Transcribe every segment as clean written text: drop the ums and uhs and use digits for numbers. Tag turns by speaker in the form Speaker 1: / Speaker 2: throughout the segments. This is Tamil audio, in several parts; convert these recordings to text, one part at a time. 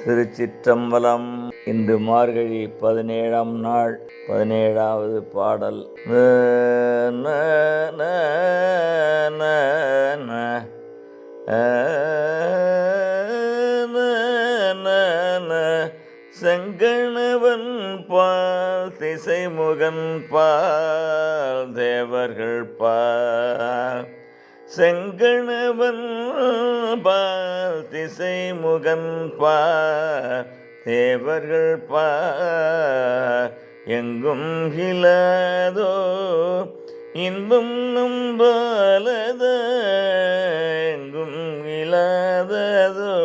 Speaker 1: திருச்சிற்றம்பலம். இன்று மார்கழி 17ஆம் நாள் 17வது பாடல். செங்கணவன் பால் திசைமுகன் பால் தேவர்கள் பால். செங்கணவன் பால் திசைமுகன் பால் தேவர்கள் பால். எங்கும் இல்லாதோ இன்பம் நம்பாலத, எங்கும் இல்லாததோ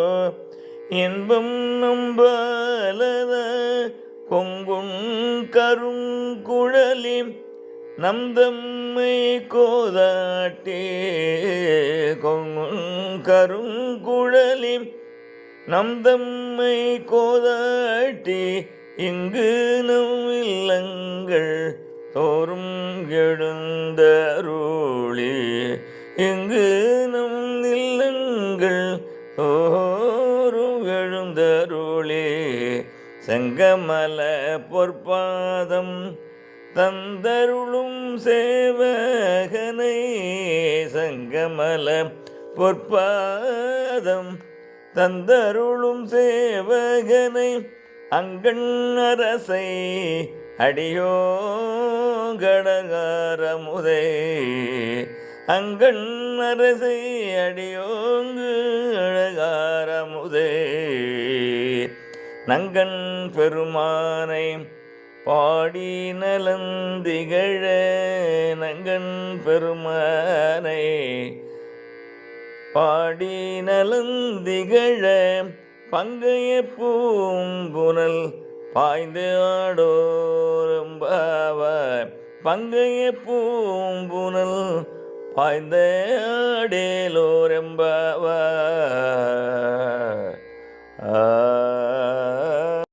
Speaker 1: இன்பம் நம்பாலத. கொங்குண் கருங்குழலி நம்தம்மை கோதாட்டே, கொங்குண் கருங்குழலி நம்தம்மை கோதாட்டி. இங்கு நம் இல்லங்கள் தோறும் எழுந்தருளி, இங்கு நம் இல்லங்கள் தோறும் எழுந்தருளி. செங்கமல பொற்பாதம் தந்தருளும் சேவகனை, செங்கமல பொற்பாதம் தந்தருளும் சேவகனை. அங்கண் அரசை அடியோ கடகாரமுதை, அங்கண் அரசை அடியோங்கு அழகாரமுதை. நங்கண் பெருமானை பாடி நலந்திகழ, நங்கண் பெருமானை பாடி நலந்திகழ. பங்கைய பூம்புனல் பாய்ந்து ஆடோரம்பாவாய், பங்கைய பூம்புனல் பாய்ந்த ஆடேலோரம்பாவாய்.